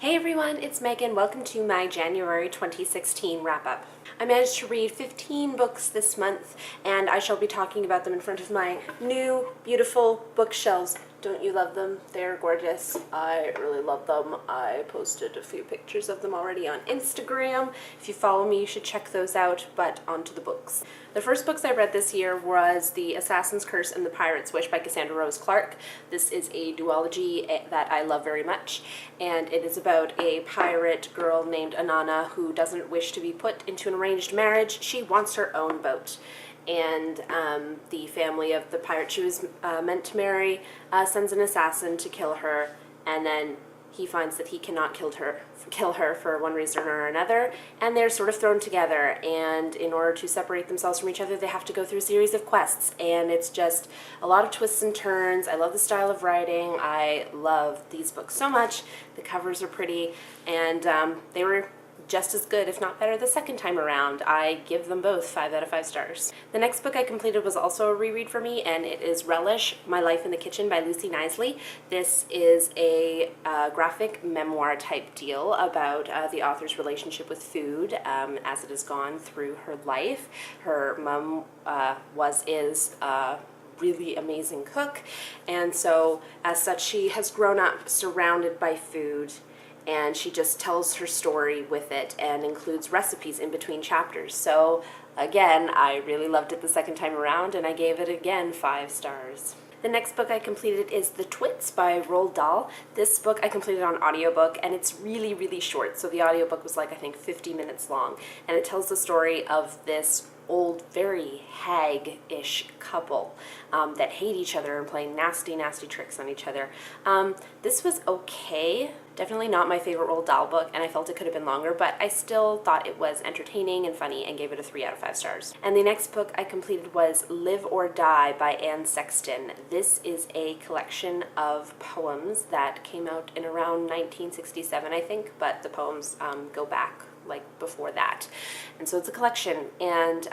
Hey everyone, it's Megan. Welcome to my January 2016 wrap-up. I managed to read 15 books this month, and I shall be talking about them in front of my new, beautiful bookshelves. Don't you love them? They're gorgeous. I really love them. I posted a few pictures of them already on Instagram. If you follow me, you should check those out, but onto the books. The first books I read this year was The Assassin's Curse and the Pirate's Wish by Cassandra Rose Clarke. This is a duology that I love very much, and it is about a pirate girl named Anana who doesn't wish to be put into an arranged marriage. She wants her own boat. And the family of the pirate she was meant to marry sends an assassin to kill her, and then he finds that he cannot kill her for one reason or another, and they're sort of thrown together, and in order to separate themselves from each other they have to go through a series of quests, and it's just a lot of twists and turns. I love the style of writing. I love these books so much. The covers are pretty, and they were just as good, if not better, the second time around. I give them both 5 out of 5 stars. The next book I completed was also a reread for me, and it is Relish, My Life in the Kitchen by Lucy Knisley. This is a graphic memoir type deal about the author's relationship with food as it has gone through her life. Her mom is really amazing cook, and so as such she has grown up surrounded by food, and she just tells her story with it and includes recipes in between chapters. So again, I really loved it the second time around, and I gave it again 5 stars. The next book I completed is The Twits by Roald Dahl. This book I completed on audiobook, and it's really, really short. So the audiobook was like, I think, 50 minutes long, and it tells the story of this old, very hag-ish couple that hate each other and play nasty, nasty tricks on each other. This was okay. Definitely not my favorite Roald Dahl book, and I felt it could have been longer, but I still thought it was entertaining and funny and gave it a 3 out of 5 stars. And the next book I completed was Live or Die by Anne Sexton. This is a collection of poems that came out in around 1967, I think, but the poems go back like before that. And so it's a collection, and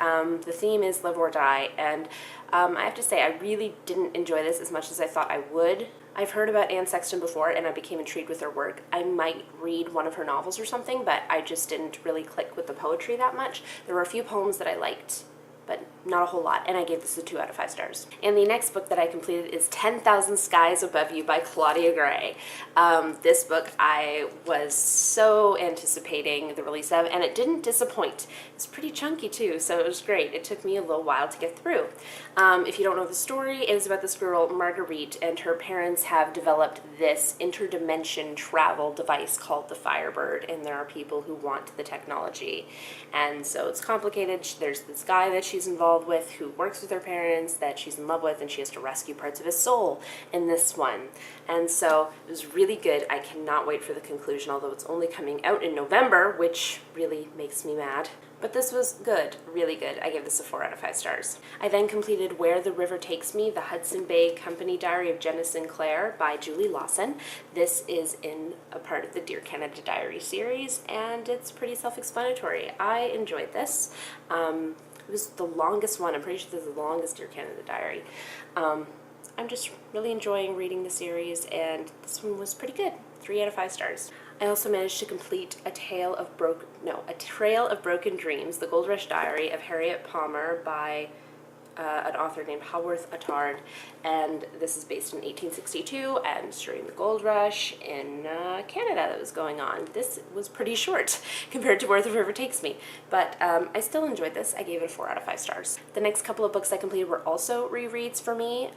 the theme is live or die, and I have to say I really didn't enjoy this as much as I thought I would. I've heard about Anne Sexton before, and I became intrigued with her work. I might read one of her novels or something, but I just didn't really click with the poetry that much. There were a few poems that I liked, but not a whole lot, and I gave this a 2 out of 5 stars. And the next book that I completed is 10,000 Skies Above You by Claudia Gray. This book I was so anticipating the release of, and it didn't disappoint. It's pretty chunky too, so it was great. It took me a little while to get through. If you don't know the story, it is about this girl, Marguerite, and her parents have developed this interdimension travel device called the Firebird, and there are people who want the technology. And so it's complicated. There's this guy that she's involved with who works with her parents that she's in love with, and she has to rescue parts of his soul in this one. And so it was really good. I cannot wait for the conclusion, although it's only coming out in November, which really makes me mad. But this was good, really good. I gave this a 4 out of 5 stars. I then completed Where the River Takes Me, the Hudson Bay Company Diary of Jenna Sinclair by Julie Lawson. This is in a part of the Dear Canada Diary series, and it's pretty self-explanatory. I enjoyed this. It was the longest one. I'm pretty sure this is the longest Dear Canada Diary. I'm just really enjoying reading the series, and this one was pretty good. 3 out of 5 stars. I also managed to complete A Trail of Broken Dreams, The Gold Rush Diary of Harriet Palmer by an author named Haworth Attard, and this is based in 1862 and during the gold rush in Canada that was going on. This was pretty short compared to Where the River Takes Me, but I still enjoyed this. I gave it a 4 out of 5 stars. The next couple of books I completed were also rereads for me.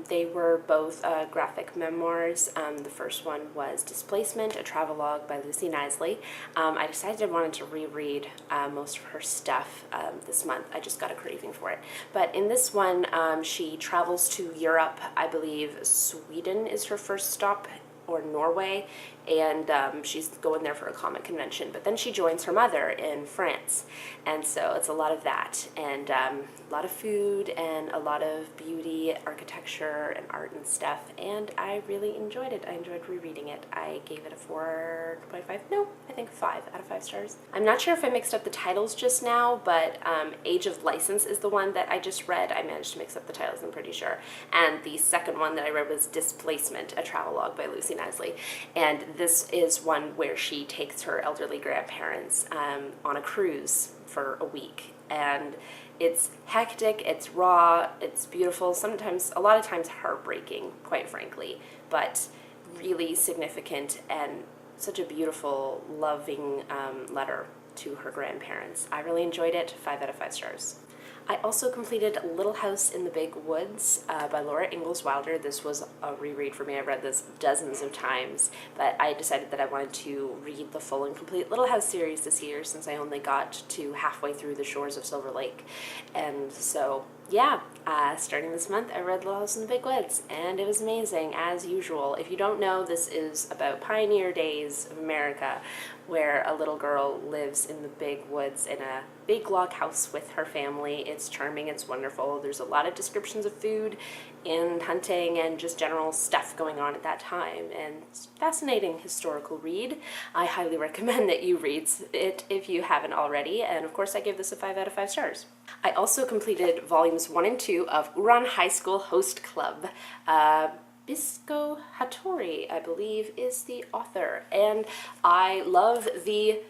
They were both graphic memoirs. The first one was Displacement, a travelogue by Lucy Knisley. I decided I wanted to reread most of her stuff this month. I just got a craving for it. But in this one, she travels to Europe. I believe Sweden is her first stop, or Norway, and she's going there for a comic convention, but then she joins her mother in France, and so it's a lot of that, and a lot of food and a lot of beauty, architecture and art and stuff, and I really enjoyed it. I enjoyed rereading it. I gave it a 4.5, no, I think 5 out of 5 stars. I'm not sure if I mixed up the titles just now, but Age of License is the one that I just read. I managed to mix up the titles, I'm pretty sure, and the second one that I read was Displacement, a travelogue by Lucy Knisley, and this is one where she takes her elderly grandparents on a cruise for a week, and it's hectic, it's raw, it's beautiful, sometimes, a lot of times heartbreaking, quite frankly, but really significant and such a beautiful, loving letter to her grandparents. I really enjoyed it, 5 out of 5 stars. I also completed Little House in the Big Woods by Laura Ingalls Wilder. This was a reread for me. I've read this dozens of times, but I decided that I wanted to read the full and complete Little House series this year since I only got to halfway through The Shores of Silver Lake. And so, yeah, starting this month, I read Little House in the Big Woods, and it was amazing, as usual. If you don't know, this is about pioneer days of America, where a little girl lives in the big woods in a big log house with her family. It's charming, it's wonderful. There's a lot of descriptions of food and hunting and just general stuff going on at that time, and it's a fascinating historical read. I highly recommend that you read it if you haven't already, and of course I give this a 5 out of 5 stars. I also completed volumes 1 and 2 of Ouran High School Host Club. Bisco Hattori, I believe, is the author, and I love the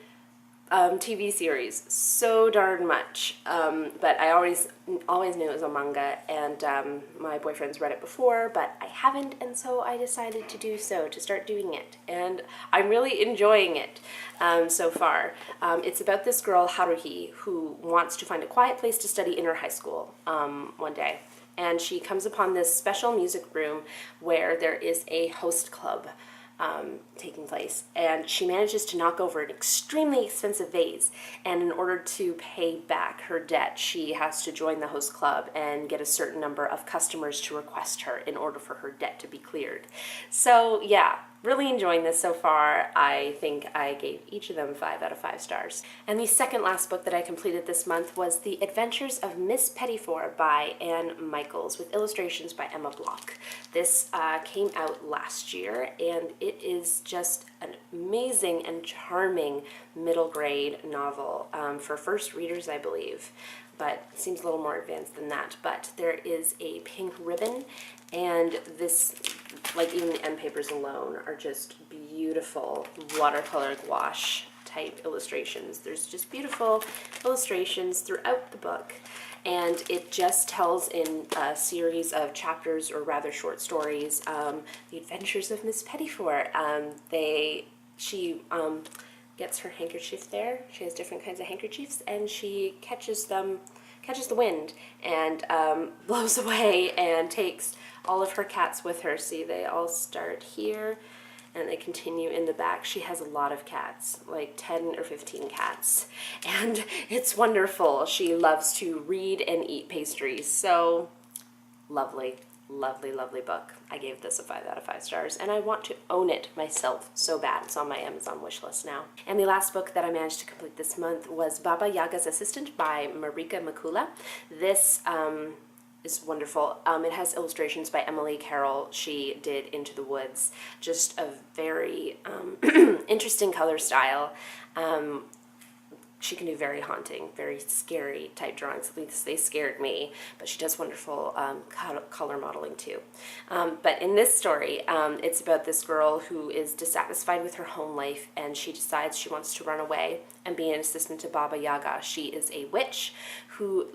TV series so darn much, but I always knew it was a manga, and my boyfriend's read it before, but I haven't, and so I decided to do so, to start doing it, and I'm really enjoying it so far. It's about this girl, Haruhi, who wants to find a quiet place to study in her high school one day. And she comes upon this special music room where there is a host club taking place, and she manages to knock over an extremely expensive vase, and in order to pay back her debt, she has to join the host club and get a certain number of customers to request her in order for her debt to be cleared. So yeah, really enjoying this so far. I think I gave each of them 5 out of 5 stars. And the second last book that I completed this month was The Adventures of Miss Pettifor by Anne Michaels, with illustrations by Emma Block. This came out last year, and it is just an amazing and charming middle grade novel for first readers, I believe, but it seems a little more advanced than that. But there is a pink ribbon, and this, like, even the end papers alone are just beautiful watercolor gouache type illustrations. There's just beautiful illustrations throughout the book, and it just tells in a series of chapters, or rather short stories, the adventures of Miss Pettifor. She gets her handkerchief there. She has different kinds of handkerchiefs, and she catches the wind and blows away and takes all of her cats with her. See, they all start here and they continue in the back. She has a lot of cats, like 10 or 15 cats, and it's wonderful. She loves to read and eat pastries, so lovely. Lovely, lovely book. I gave this a 5 out of 5 stars, and I want to own it myself so bad. It's on my Amazon wish list now. And the last book that I managed to complete this month was Baba Yaga's Assistant by Marika Makula. This is wonderful. It has illustrations by Emily Carroll. She did Into the Woods. Just a very interesting color style. She can do very haunting, very scary type drawings. At least they scared me, but she does wonderful color modeling too. But in this story, it's about this girl who is dissatisfied with her home life, and she decides she wants to run away and be an assistant to Baba Yaga. She is a witch who,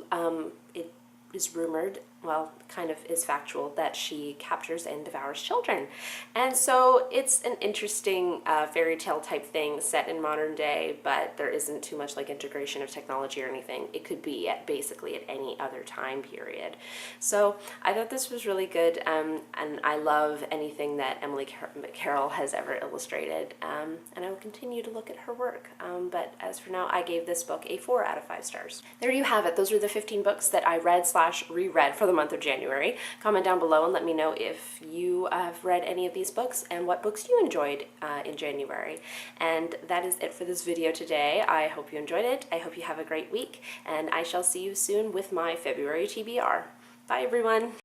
it is rumored, well, kind of is factual, that she captures and devours children. And so it's an interesting fairy tale type thing set in modern day, but there isn't too much like integration of technology or anything. It could be basically at any other time period. So I thought this was really good, and I love anything that Emily Carroll has ever illustrated, and I will continue to look at her work. But as for now, I gave this book a 4 out of 5 stars. There you have it. Those are the 15 books that I read/reread for the month of January. Comment down below and let me know if you have read any of these books and what books you enjoyed in January. And that is it for this video today. I hope you enjoyed it. I hope you have a great week, and I shall see you soon with my February TBR. Bye everyone!